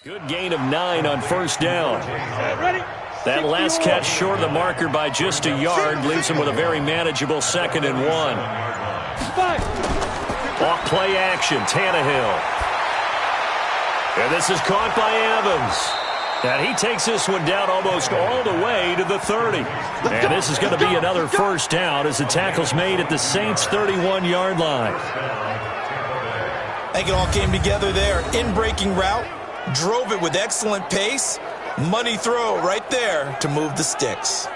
Good gain of 9 on first down. That last catch short of the marker by just a yard leaves him with a very manageable 2nd and 1. Off play action, Tannehill. And this is caught by Evans. And he takes this one down almost all the way to the 30. And this is going to be another first down as the tackle's made at the Saints' 31-yard line. I think it all came together there. In-breaking route, drove it with excellent pace. Money throw right there to move the sticks.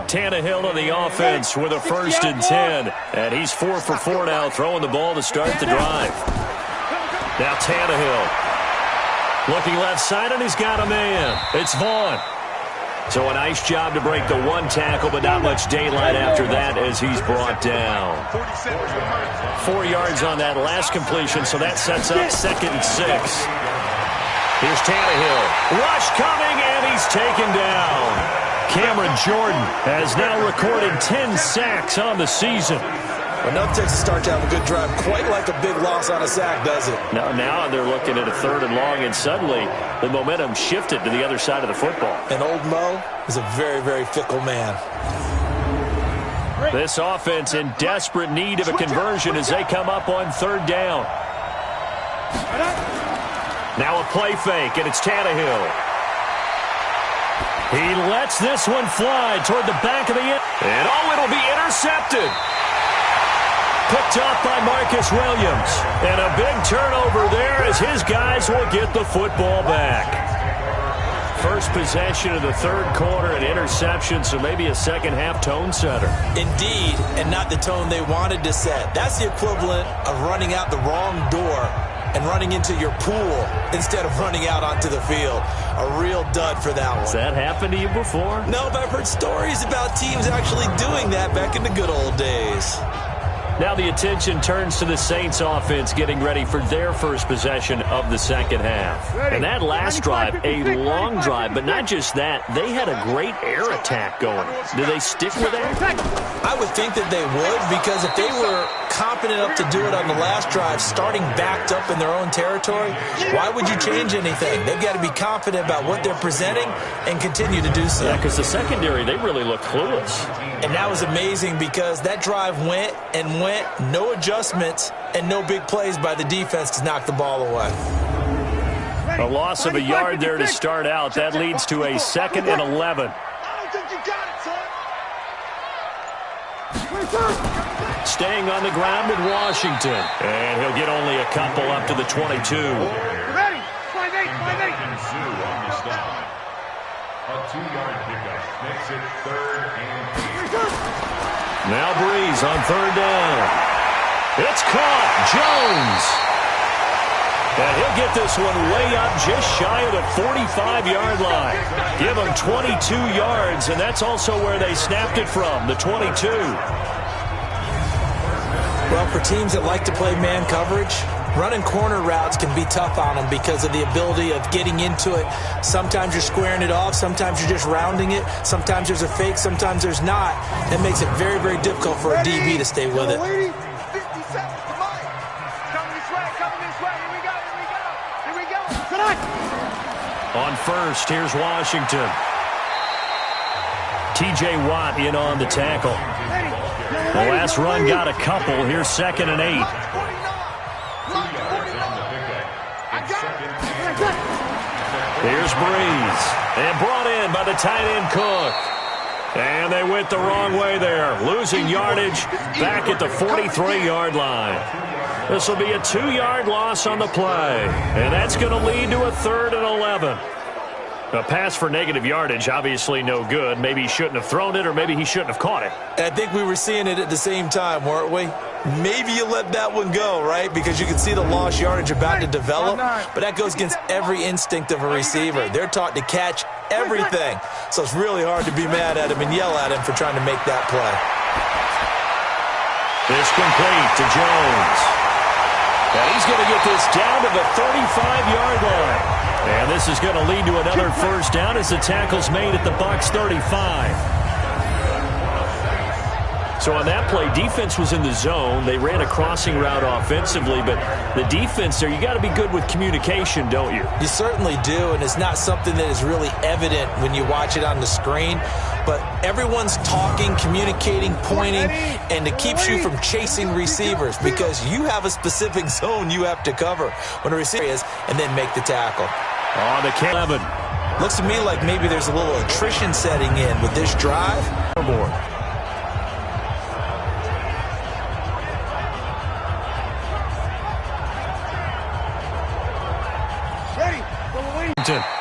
Tannehill on the offense with a 1st and 10. And he's 4 for 4 now, throwing the ball to start the drive. Now Tannehill looking left side, and he's got a man. It's Vaughn. So a nice job to break the 1 tackle, but not much daylight after that as he's brought down. 4 yards on that last completion, so that sets up 2nd and 6. Here's Tannehill. Rush coming, and he's taken down. Cameron Jordan has now recorded 10 sacks on the season. Enough takes to start to have a good drive. Quite like a big loss on a sack, does it? Now they're looking at a 3rd and long, and suddenly the momentum shifted to the other side of the football. And old Mo is a very, very fickle man. This offense in desperate need of a conversion as they come up on 3rd down. Now a play fake, and it's Tannehill. He lets this one fly toward the back of the end. And it'll be intercepted. Picked off by Marcus Williams. And a big turnover there as his guys will get the football back. First possession of the 3rd quarter, an interception, so maybe a second-half tone setter. Indeed, and not the tone they wanted to set. That's the equivalent of running out the wrong door and running into your pool instead of running out onto the field. A real dud for that one. Has that happened to you before? No, but I've heard stories about teams actually doing that back in the good old days. Now the attention turns to the Saints offense getting ready for their first possession of the second half. And that last drive, a long drive, but not just that, they had a great air attack going. Do they stick with that? I would think that they would, because if they were confident enough to do it on the last drive, starting backed up in their own territory, why would you change anything? They've got to be confident about what they're presenting and continue to do so. Yeah, because the secondary, they really look clueless. And that was amazing because that drive went and went, no adjustments, and no big plays by the defense to knock the ball away. A loss of a yard there to start out. That leads to a 2nd and 11. Staying on the ground with Washington. And he'll get only a couple up to the 22. Ready? 5-8. A 2-yard pickup makes it 3rd and 8. Now Breeze on 3rd down. It's caught. Jones. And he'll get this one way up just shy of the 45-yard line. Give him 22 yards, and that's also where they snapped it from, the 22. Well, for teams that like to play man coverage, running corner routes can be tough on them because of the ability of getting into it. Sometimes you're squaring it off. Sometimes you're just rounding it. Sometimes there's a fake. Sometimes there's not. That makes it very, very difficult for a DB to stay with it. 50 seconds, come on. Coming this way. Here we go. Tonight. On first, here's Washington. T.J. Watt in on the tackle. The last run got a couple. Here's 2nd and 8. Here's Breeze. And brought in by the tight end Cook. And they went the wrong way there. Losing yardage back at the 43-yard line. This will be a 2-yard loss on the play. And that's going to lead to a 3rd and 11. A pass for negative yardage, obviously no good. Maybe he shouldn't have thrown it, or maybe he shouldn't have caught it. I think we were seeing it at the same time, weren't we? Maybe you let that one go, right? Because you can see the lost yardage about to develop. But that goes against every instinct of a receiver. They're taught to catch everything. So it's really hard to be mad at him and yell at him for trying to make that play. It's complete to Jones. And he's going to get this down to the 35-yard line. And this is going to lead to another first down as the tackle's made at the Bucs 35. So on that play, defense was in the zone. They ran a crossing route offensively, but the defense there, you got to be good with communication, don't you? You certainly do, and it's not something that is really evident when you watch it on the screen. But everyone's talking, communicating, pointing, and it keeps you from chasing receivers because you have a specific zone you have to cover when a receiver is, and then make the tackle. On the 11. Looks to me like maybe there's a little attrition setting in with this drive.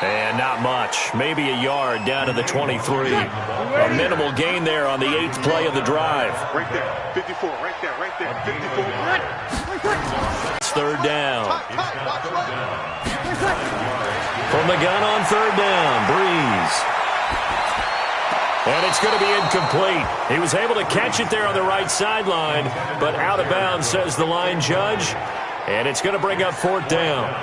And not much. Maybe a yard down to the 23. A minimal gain there on the 8th play of the drive. Right there. 54. Right there. Right there. 54. It's third down. From the gun on third down. Breeze. And it's going to be incomplete. He was able to catch it there on the right sideline, but out of bounds, says the line judge. And it's going to bring up fourth down.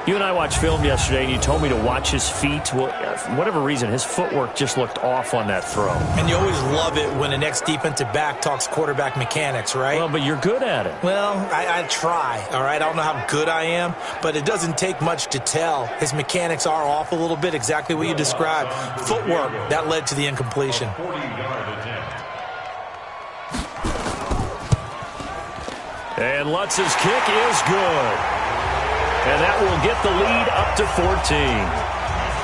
You and I watched film yesterday, and you told me to watch his feet. Well, for whatever reason, his footwork just looked off on that throw. And you always love it when the next defensive back talks quarterback mechanics, right? Well, but you're good at it. Well, I try, all right? I don't know how good I am, but it doesn't take much to tell. His mechanics are off a little bit, exactly what you described. Footwork, that led to the incompletion. And Lutz's kick is good. And that will get the lead up to 14.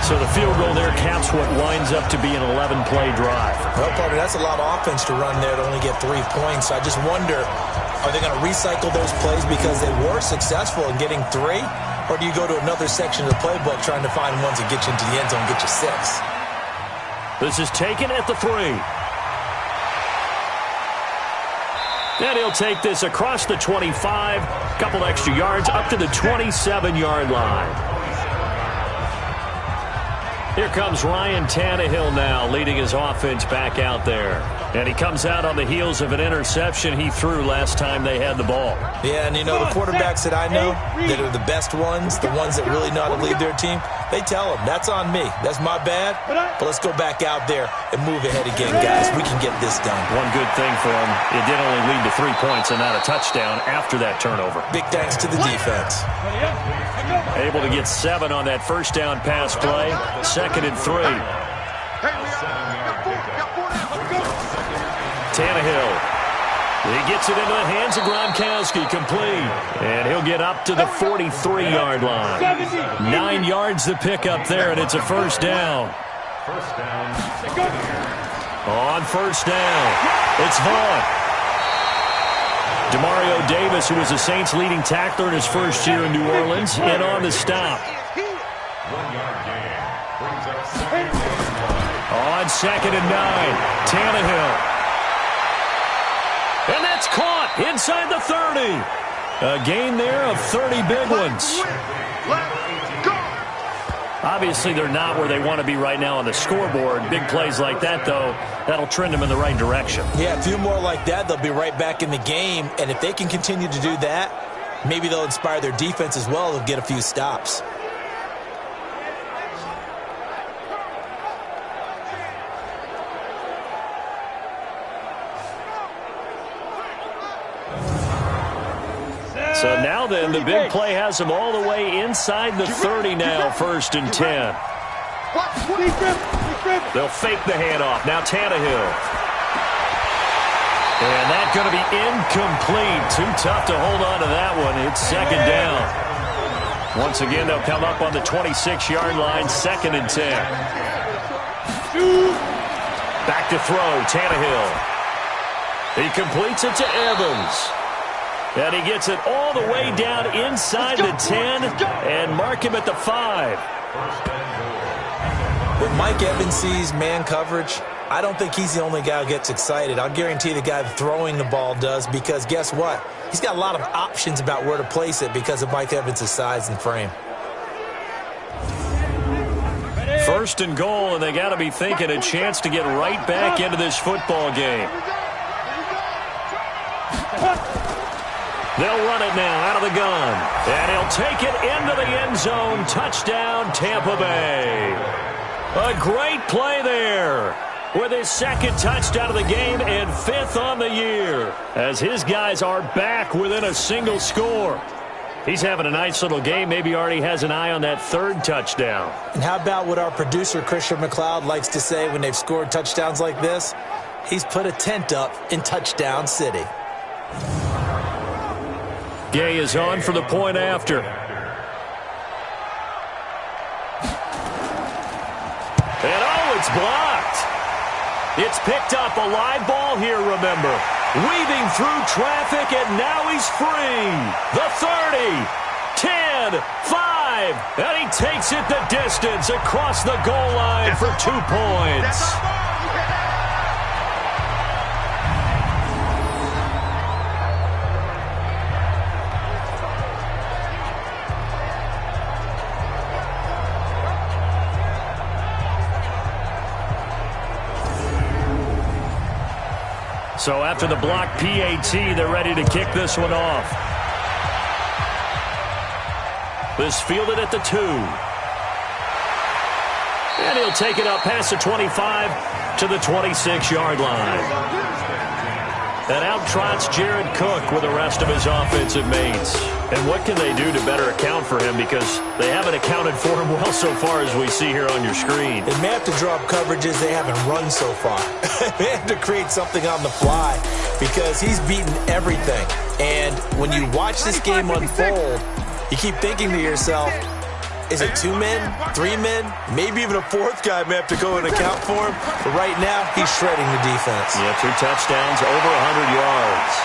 So the field goal there caps what winds up to be an 11-play drive. Well, partner, that's a lot of offense to run there to only get 3 points. I just wonder, are they going to recycle those plays because they were successful in getting 3? Or do you go to another section of the playbook trying to find ones that get you into the end zone and get you 6? This is taken at the 3. And he'll take this across the 25, couple extra yards, up to the 27-yard line. Here comes Ryan Tannehill now, leading his offense back out there. And he comes out on the heels of an interception he threw last time they had the ball. Yeah, and you know, the quarterbacks that I know that are the best ones, the ones that really know how to lead their team, they tell them, that's on me. That's my bad. But let's go back out there and move ahead again, guys. We can get this done. One good thing for him, it did only lead to 3 points and not a touchdown after that turnover. Big thanks to the defense. Able to get 7 on that first down pass play. 2nd and 3. Tannehill. He gets it into the hands of Gronkowski, complete. And he'll get up to the 43-yard line. 9 yards to pick up there, and it's a first down. On first down, it's Vaughn. Demario Davis, who was the Saints' leading tackler in his first year in New Orleans, in on the stop. 1-yard gain. Brings up On 2nd and 9, Tannehill. And that's caught inside the 30. A gain there of 30 big ones. Obviously, they're not where they want to be right now on the scoreboard. Big plays like that, though, that'll trend them in the right direction. Yeah, a few more like that, they'll be right back in the game. And if they can continue to do that, maybe they'll inspire their defense as well. They'll get a few stops. So now then, the big play has them all the way inside the 30 now, 1st and 10. They'll fake the handoff. Now Tannehill. And that's going to be incomplete. Too tough to hold on to that one. It's 2nd down. Once again, they'll come up on the 26-yard line, 2nd and 10. Back to throw, Tannehill. He completes it to Evans. And he gets it all the way down inside the 10 and mark him at the 5. When Mike Evans sees man coverage, I don't think he's the only guy who gets excited. I'll guarantee the guy throwing the ball does, because guess what? He's got a lot of options about where to place it because of Mike Evans' size and frame. 1st and goal, and they got to be thinking a chance to get right back into this football game. They'll run it now out of the gun. And he'll take it into the end zone. Touchdown, Tampa Bay. A great play there with his second touchdown of the game and 5th on the year, as his guys are back within a single score. He's having a nice little game. Maybe already has an eye on that 3rd touchdown. And how about what our producer, Christian McLeod, likes to say when they've scored touchdowns like this? He's put a tent up in Touchdown City. Gay is on for the point after. And oh, it's blocked. It's picked up, a live ball here, remember. Weaving through traffic, and now he's free. The 30, 10, 5, and he takes it the distance across the goal line for 2 points. So after the block PAT, they're ready to kick this one off. This fielded at the 2. And he'll take it up past the 25 to the 26-yard line. And out trots Jared Cook with the rest of his offensive mates. And what can they do to better account for him? Because they haven't accounted for him well so far, as we see here on your screen. They may have to draw up coverages they haven't run so far. They have to create something on the fly because he's beaten everything. And when you watch this game unfold, you keep thinking to yourself, is it 2 men, 3 men, maybe even a 4th guy may have to go and account for him. But right now, he's shredding the defense. Yeah, 2 touchdowns, over 100 yards.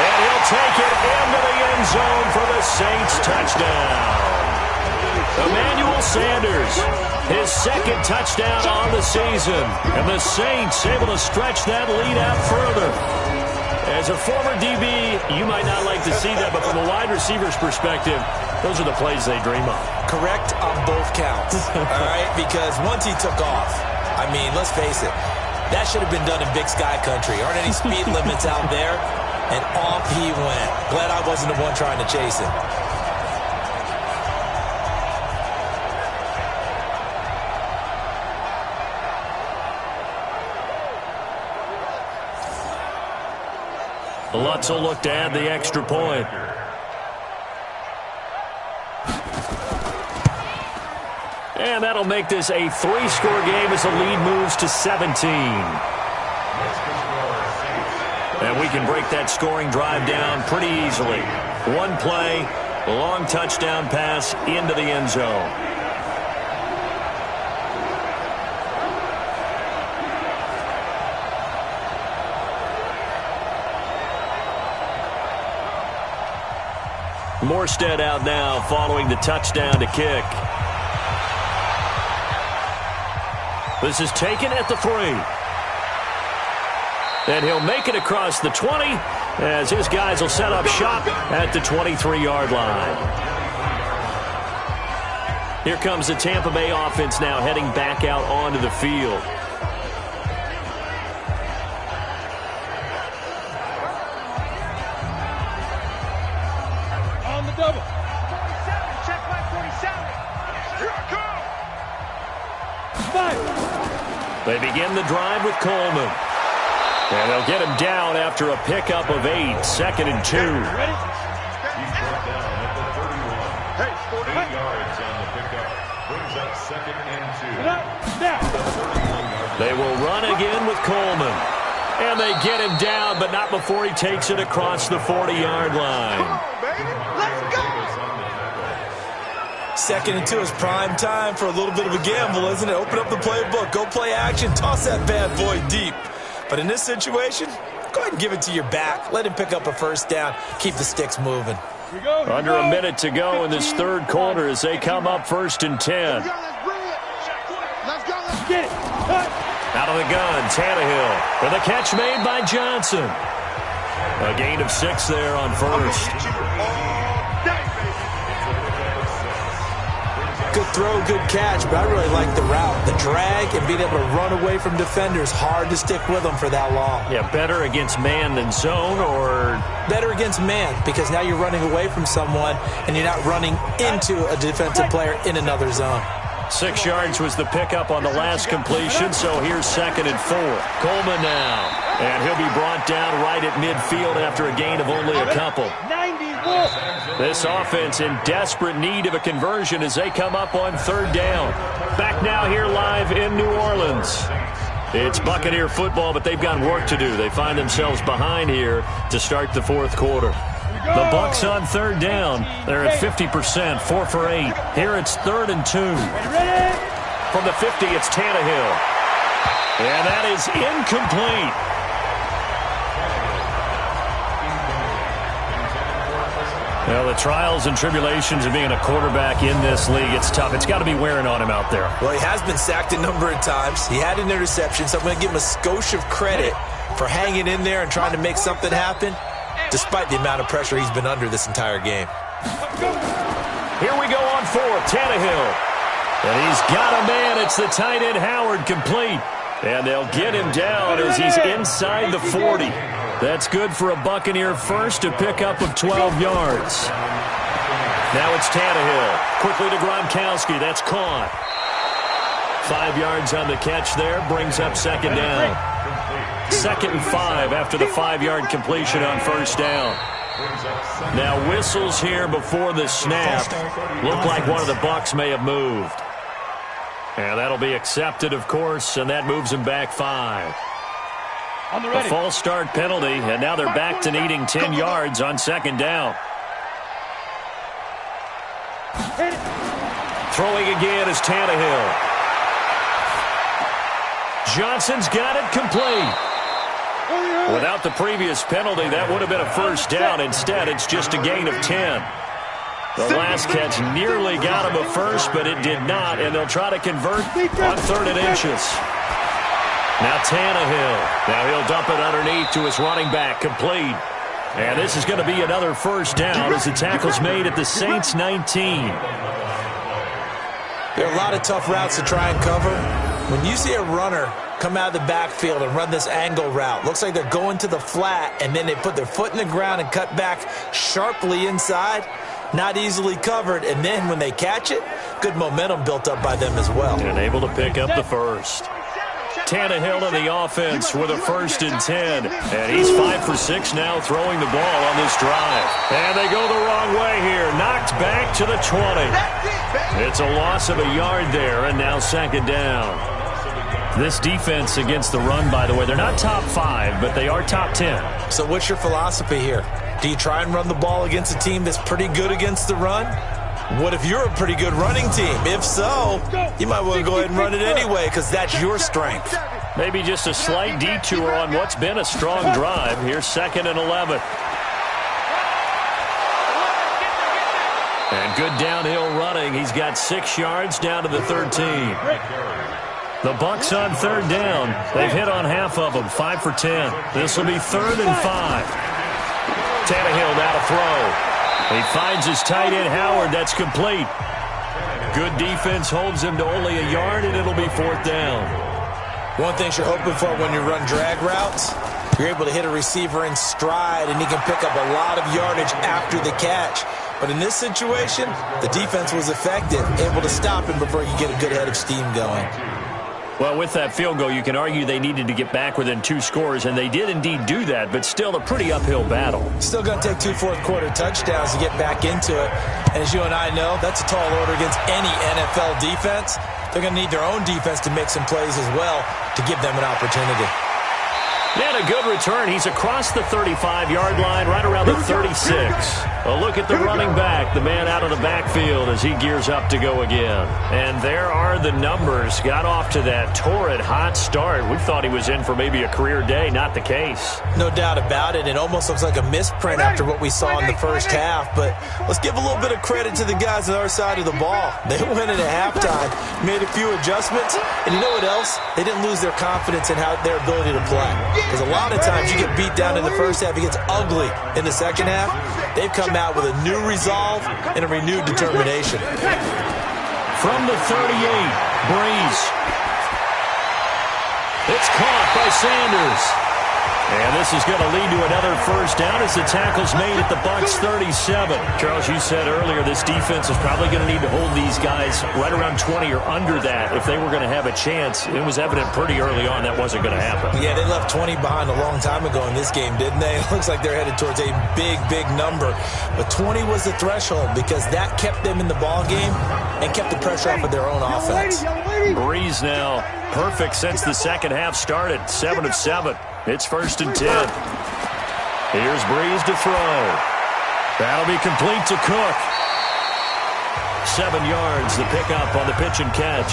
And he'll take it into the end zone for the Saints touchdown. Emmanuel Sanders, his 2nd touchdown on the season. And the Saints able to stretch that lead out further. As a former DB, you might not like to see that, but from a wide receiver's perspective, those are the plays they dream of. Correct on both counts, all right? Because once he took off, I mean, let's face it, that should have been done in Big Sky Country. Aren't any speed limits out there? And off he went. Glad I wasn't the one trying to chase him. Lutz will look to add the extra point. And that'll make this a 3-score game as the lead moves to 17. And we can break that scoring drive down pretty easily. 1 play, long touchdown pass into the end zone. Morstead out now following the touchdown to kick. This is taken at the 3. And he'll make it across the 20 as his guys will set up shop at the 23-yard line. Here comes the Tampa Bay offense now heading back out onto the field. Double. 47, check my 47. Here I come. 5. They begin the drive with Coleman. And they'll get him down after a pickup of 8, 2nd and 2. Ready? He's brought down at the 31. Hey, 8 yards on the pickup. Brings up 2nd and 2. Now. They will run again with Coleman. And they get him down, but not before he takes it across the 40-yard line. Come on, baby. Let's go. 2nd and 2 is prime time for a little bit of a gamble, isn't it? Open up the playbook, go play action, toss that bad boy deep. But in this situation, go ahead and give it to your back. Let him pick up a 1st down. Keep the sticks moving. Under a minute to go in this 3rd quarter as they come up 1st and 10. Let's bring it. Let's go. Let's get it. Out of the gun, Tannehill with a catch made by Johnson. A gain of 6 there on 1st. Good throw, good catch, but I really like the route. The drag and being able to run away from defenders, hard to stick with them for that long. Yeah, better against man than zone, or? Better against man, because now you're running away from someone and you're not running into a defensive player in another zone. 6 yards was the pickup on the last completion, so here's 2nd and 4. Coleman now, and he'll be brought down right at midfield after a gain of only a couple. This offense in desperate need of a conversion as they come up on 3rd down. Back now here live in New Orleans. It's Buccaneer football, but they've got work to do. They find themselves behind here to start the 4th quarter. The Bucs on 3rd down. They're at 50%, 4 for 8. Here it's 3rd and 2. From the 50, it's Tannehill. And that is incomplete. Well, the trials and tribulations of being a quarterback in this league, it's tough. It's got to be wearing on him out there. Well, he has been sacked a number of times. He had an interception, so I'm going to give him a skosh of credit for hanging in there and trying to make something happen, despite the amount of pressure he's been under this entire game. Here we go on 4th, Tannehill. And he's got a man. It's the tight end, Howard, complete. And they'll get him down as he's inside the 40. That's good for a Buccaneer first, a pickup of 12 yards. Now it's Tannehill. Quickly to Gronkowski. That's caught. 5 yards on the catch there. Brings up 2nd down. 2nd and 5 after the 5-yard completion on 1st down. Now whistles here before the snap. Looked like one of the Bucs may have moved. And that'll be accepted, of course, and that moves him back 5. A false start penalty, and now they're back to needing 10 yards on 2nd down. Throwing again is Tannehill. Johnson's got it complete. Without the previous penalty, that would have been a 1st down. Instead, it's just a gain of 10. The last catch nearly got him a first, but it did not, and they'll try to convert on 3rd and inches. Now Tannehill. Now he'll dump it underneath to his running back, complete. And this is going to be another 1st down as the tackle's made at the Saints 19. There are a lot of tough routes to try and cover. When you see a runner come out of the backfield and run this angle route, looks like they're going to the flat, and then they put their foot in the ground and cut back sharply inside. Not easily covered, and then when they catch it, good momentum built up by them as well. And able to pick up the first. Tannehill in the offense with a 1st and 10. And he's 5 for 6 now throwing the ball on this drive. And they go the wrong way here. Knocked back to the 20. It's a loss of a yard there, and now 2nd down. This defense against the run, by the way, they're not top 5, but they are top 10. So what's your philosophy here? Do you try and run the ball against a team that's pretty good against the run? What if you're a pretty good running team? If so, you might want to go ahead and run it anyway because that's your strength. Maybe just a slight detour on what's been a strong drive. Here's 2nd and 11. And good downhill running. He's got 6 yards down to the 13. The Bucs on 3rd down. They've hit on half of them, 5 for 10. This will be 3rd and 5. Tannehill now to throw. He finds his tight end, Howard. That's complete. Good defense holds him to only a yard, and it'll be 4th down. One thing you're hoping for when you run drag routes, you're able to hit a receiver in stride, and he can pick up a lot of yardage after the catch. But in this situation, the defense was effective, able to stop him before you get a good head of steam going. Well, with that field goal, you can argue they needed to get back within 2 scores, and they did indeed do that, but still a pretty uphill battle. Still going to take 2 fourth-quarter touchdowns to get back into it. And as you and I know, that's a tall order against any NFL defense. They're going to need their own defense to make some plays as well to give them an opportunity. And a good return. He's across the 35-yard line, right around the 36. A look at the running back, the man out of the backfield as he gears up to go again. And there are the numbers. Got off to that torrid hot start. We thought he was in for maybe a career day. Not the case. No doubt about it. It almost looks like a misprint after what we saw in the first half. But let's give a little bit of credit to the guys on our side of the ball. They went in at halftime, made a few adjustments, and you know what else? They didn't lose their confidence in their ability to play. Because a lot of times you get beat down in the first half, it gets ugly in the second half. They've come out with a new resolve and a renewed determination. From the 38, Breeze. It's caught by Sanders. And this is going to lead to another first down as the tackle's made at the Bucs 37. Charles, you said earlier this defense is probably going to need to hold these guys right around 20 or under that if they were going to have a chance. It was evident pretty early on that wasn't going to happen. Yeah, they left 20 behind a long time ago in this game, didn't they? It looks like they're headed towards a big, big number. But 20 was the threshold because that kept them in the ball game and kept the pressure off of their own offense. Breeze now perfect since the second half started. 7 of 7. It's 1st and 10. Here's Breeze to throw. That'll be complete to Cook. 7 yards, the pickup on the pitch and catch.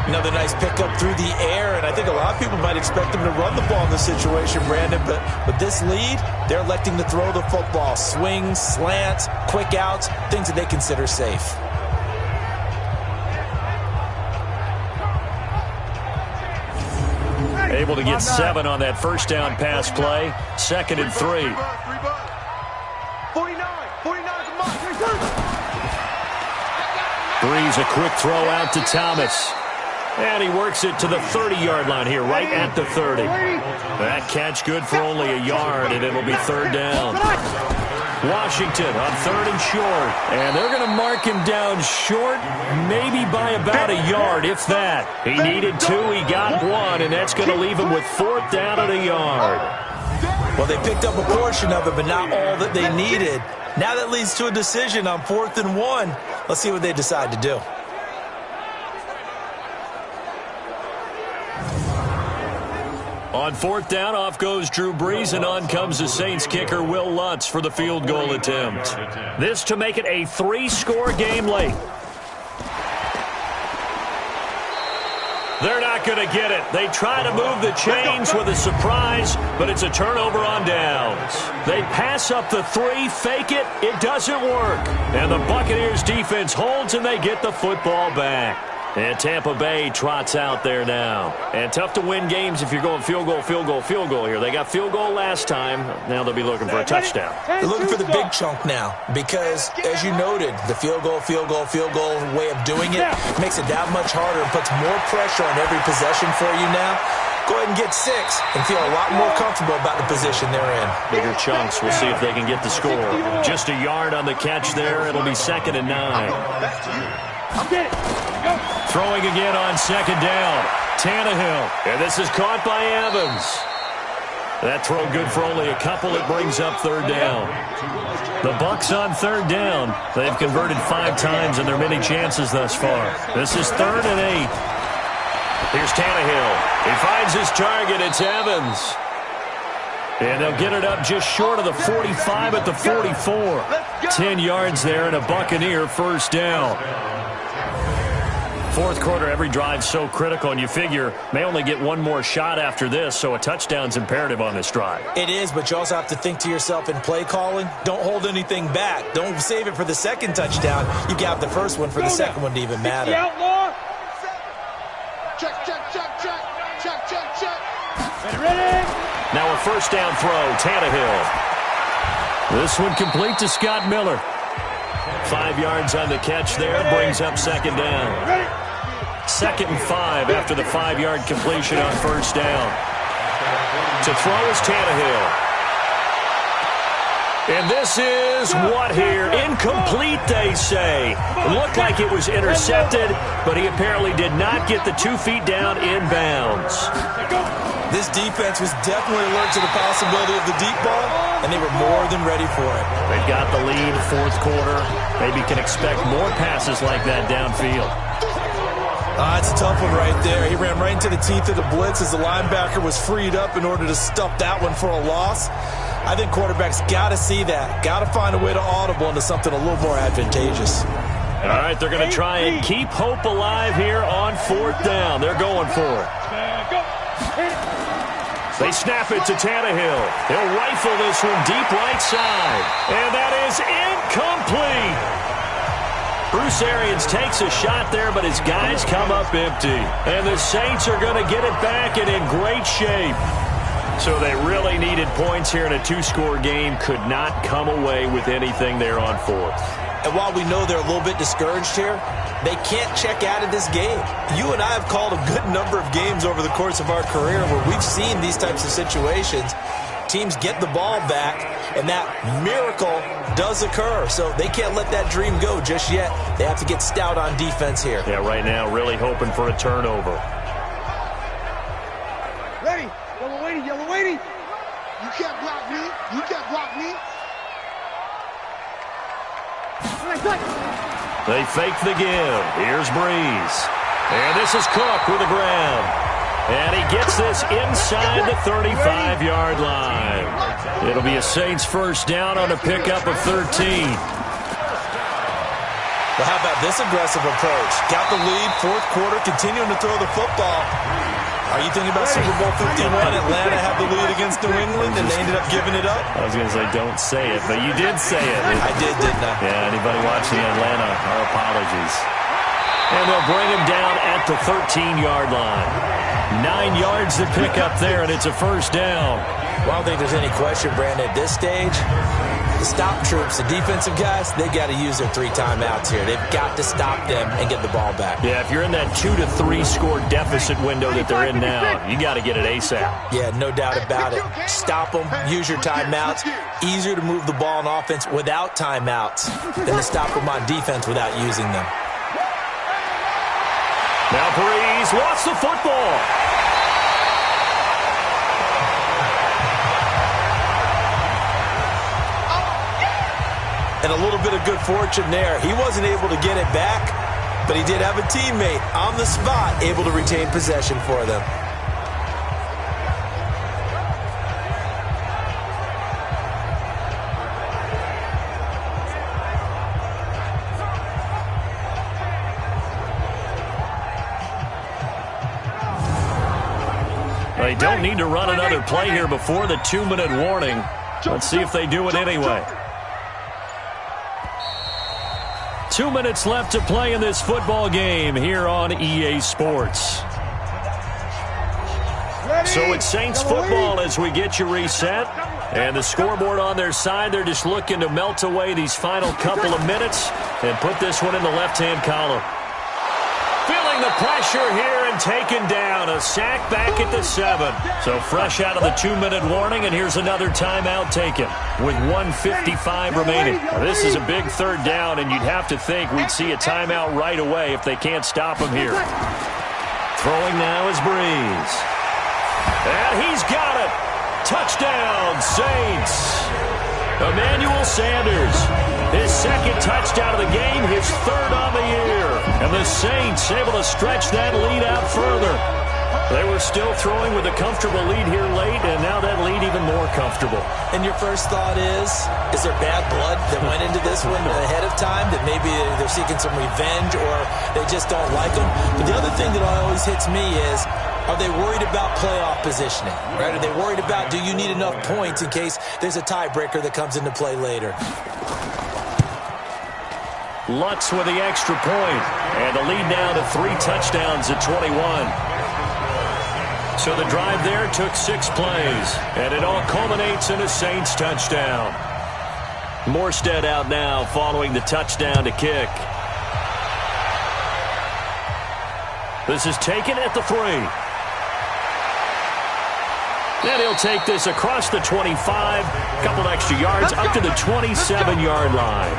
Another nice pickup through the air, and I think a lot of people might expect them to run the ball in this situation, Brandon, but with this lead, they're electing to throw the football. Swings, slants, quick outs, things that they consider safe. Able to get 7 on that first down pass play. 2nd and 3. 49 's a mark. Breeze, a quick throw out to Thomas. And he works it to the 30-yard line here, right at the 30. That catch good for only a yard, and it'll be 3rd down. Washington on 3rd and short. And they're going to mark him down short, maybe by about a yard, if that. He needed 2, he got 1, and that's going to leave him with 4th down and a yard. Well, they picked up a portion of it, but not all that they needed. Now that leads to a decision on 4th and 1. Let's see what they decide to do. On 4th down, off goes Drew Brees, and on comes the Saints kicker Will Lutz for the field goal attempt. This to make it a 3-score game late. They're not going to get it. They try to move the chains with a surprise, but it's a turnover on downs. They pass up the 3, fake it. It doesn't work. And the Buccaneers defense holds, and they get the football back. And Tampa Bay trots out there now. And tough to win games if you're going field goal, field goal, field goal here. They got field goal last time. Now they'll be looking for a touchdown. They're looking for the big chunk now because, as you noted, the field goal way of doing it makes it that much harder and puts more pressure on every possession for you now. Go ahead and get 6 and feel a lot more comfortable about the position they're in. Bigger chunks. We'll see if they can get the score. Just a yard on the catch there. It'll be 2nd and 9. Throwing again on 2nd down. Tannehill. And this is caught by Evans. That throw good for only a couple. It brings up 3rd down. The Bucs on 3rd down. They've converted 5 times in their many chances thus far. This is 3rd and 8. Here's Tannehill. He finds his target. It's Evans. And they'll get it up just short of the 45 at the 44. 10 yards there and a Buccaneer first down. 4th quarter, every drive so critical, and you figure may only get one more shot after this, so a touchdown's imperative on this drive. It is, but you also have to think to yourself in play calling, don't hold anything back. Don't save it for the 2nd touchdown. You got the first one for the 2nd one to even matter. Check. Now a first down throw, Tannehill. This one complete to Scott Miller. 5 yards on the catch there, brings up 2nd down. 2nd and 5 after the 5-yard completion on first down. To throw is Tannehill. And this is what here? Incomplete, they say. It looked like it was intercepted, but he apparently did not get the 2 feet down in bounds. This defense was definitely alert to the possibility of the deep ball, and they were more than ready for it. They've got the lead, 4th quarter. Maybe can expect more passes like that downfield. It's a tough one right there. He ran right into the teeth of the blitz as the linebacker was freed up in order to stuff that one for a loss. I think quarterbacks got to see that. Got to find a way to audible into something a little more advantageous. All right, they're going to try and keep hope alive here on 4th down. They're going for it. They snap it to Tannehill. He'll rifle this one deep right side. And that is incomplete. Bruce Arians takes a shot there, but his guys come up empty. And the Saints are going to get it back and in great shape. So they really needed points here in a two-score game. Could not come away with anything there on fourth. And while we know they're a little bit discouraged here, they can't check out of this game. You and I have called a good number of games over the course of our career where we've seen these types of situations. Teams get the ball back, and that miracle does occur. So they can't let that dream go just yet. They have to get stout on defense here. Yeah, right now really hoping for a turnover. Ready. Yellow waiting. Yellow waiting. You can't block me. You can't block me. They fake the give. Here's Breeze. And this is Cook with the grab. And he gets this inside the 35-yard line. It'll be a Saints first down on a pickup of 13. Well, how about this aggressive approach? Got the lead, fourth quarter, continuing to throw the football. Are you thinking about Super Bowl 51? Atlanta had the lead against New England, and they ended up giving it up? I was going to say, don't say it, but you did say it. I did, didn't I? Yeah, anybody watching Atlanta, our apologies. And they'll bring him down at the 13-yard line. 9 yards to pick up there, and it's a first down. Well, I don't think there's any question, Brandon, at this stage. The stop troops, the defensive guys, they got to use their 3 timeouts here. They've got to stop them and get the ball back. Yeah, if you're in that 2 to 3 score deficit window that they're in now, you got to get it ASAP. Yeah, no doubt about it. Stop them, use your timeouts. Easier to move the ball on offense without timeouts than to stop them on defense without using them. Now Breeze lost the football. And a little bit of good fortune there. He wasn't able to get it back, but he did have a teammate on the spot able to retain possession for them. They don't need to run another play here before the 2-minute warning. Let's see if they do it anyway. 2 minutes left to play in this football game here on EA Sports. So it's Saints football as we get you reset. And the scoreboard on their side, they're just looking to melt away these final couple of minutes and put this one in the left-hand column. Feeling the pressure here and taken down. A sack back at the 7. So fresh out of the 2-minute warning, and here's another timeout taken with 1:55 remaining. Now, this is a big third down, and you'd have to think we'd see a timeout right away if they can't stop him here. Throwing now is Breeze. And he's got it. Touchdown, Saints. Emmanuel Sanders. His second touchdown of the game, his third on the year. And the Saints able to stretch that lead out further. They were still throwing with a comfortable lead here late, and now that lead even more comfortable. And your first thought is there bad blood that went into this one ahead of time, that maybe they're seeking some revenge or they just don't like them? But the other thing that always hits me is, are they worried about playoff positioning? Right? Are they worried about, do you need enough points in case there's a tiebreaker that comes into play later? Lutz with the extra point, and the lead now to 3 touchdowns at 21. So the drive there took 6 plays, and it all culminates in a Saints touchdown. Morstead out now following the touchdown to kick. This is taken at the 3. And he'll take this across the 25, a couple extra yards, up to the 27-yard line.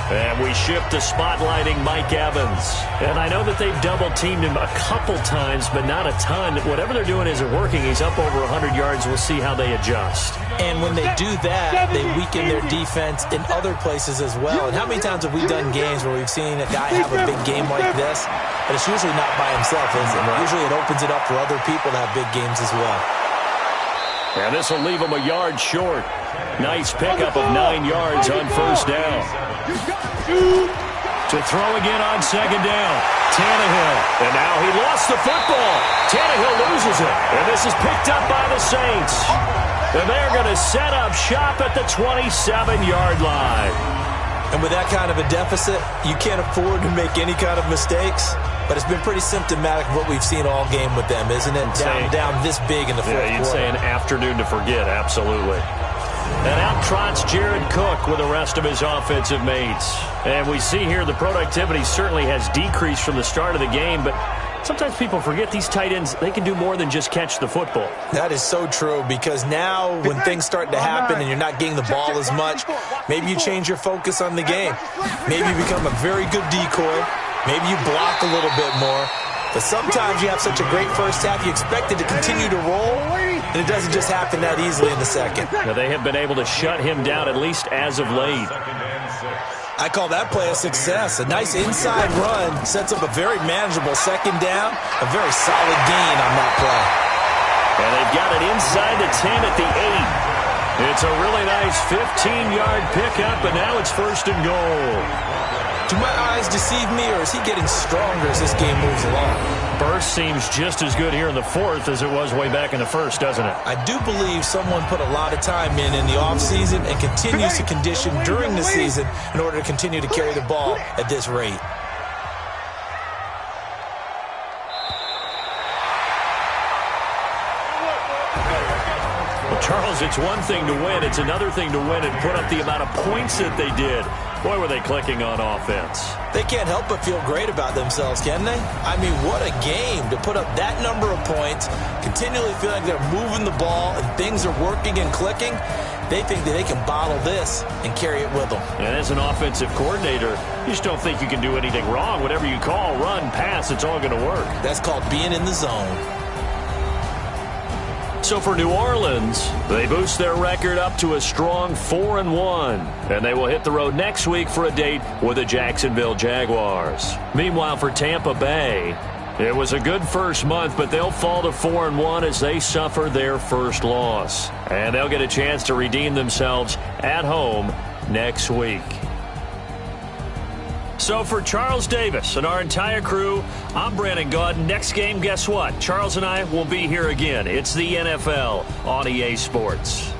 And we shift to spotlighting Mike Evans. And I know that they've double-teamed him a couple times, but not a ton. Whatever they're doing isn't working. He's up over 100 yards. We'll see how they adjust. And when they do that, they weaken their defense in other places as well. And how many times have we done games where we've seen a guy have a big game like this? But it's usually not by himself, is it? Usually it opens it up for other people to have big games as well. And this will leave him a yard short. Nice pickup of 9 yards on first down. To throw again on second down. Tannehill. And now he lost the football. Tannehill loses it. And this is picked up by the Saints. And they're going to set up shop at the 27-yard line. And with that kind of a deficit, you can't afford to make any kind of mistakes. but it's been pretty symptomatic of what we've seen all game with them, isn't it? Down this big in the fourth quarter. You'd say an afternoon to forget, absolutely. And out trots Jared Cook with the rest of his offensive mates. And we see here the productivity certainly has decreased from the start of the game, but sometimes people forget these tight ends, they can do more than just catch the football. That is so true, because now when things start to happen and you're not getting the ball as much, maybe you change your focus on the game. Maybe you become a very good decoy. Maybe you block a little bit more. But sometimes you have such a great first half, you expect it to continue to roll, and it doesn't just happen that easily in the second. Now, they have been able to shut him down, at least as of late. I call that play a success. A nice inside run sets up a very manageable second down, a very solid gain on that play. And they've got it inside the 10 at the 8. It's a really nice 15-yard pickup, and now it's 1st and goal. Do my eyes deceive me, or is he getting stronger as this game moves along? Burst seems just as good here in the 4th as it was way back in the 1st, doesn't it? I do believe someone put a lot of time in the offseason and continues to condition during the season in order to continue to carry the ball at this rate. Well, Charles, it's one thing to win. It's another thing to win and put up the amount of points that they did. Boy, were they clicking on offense. They can't help but feel great about themselves, can they? I mean, what a game to put up that number of points, continually feel like they're moving the ball and things are working and clicking. They think that they can bottle this and carry it with them. And as an offensive coordinator, you just don't think you can do anything wrong. Whatever you call, run, pass, it's all going to work. That's called being in the zone. So for New Orleans, they boost their record up to a strong 4-1. And they will hit the road next week for a date with the Jacksonville Jaguars. Meanwhile, for Tampa Bay, it was a good first month, but they'll fall to 4-1 as they suffer their first loss. And they'll get a chance to redeem themselves at home next week. So for Charles Davis and our entire crew, I'm Brandon Gaudin. Next game, guess what? Charles and I will be here again. It's the NFL on EA Sports.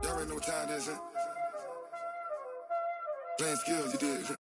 Y'all already know what time it is, huh? Playing skills, you did.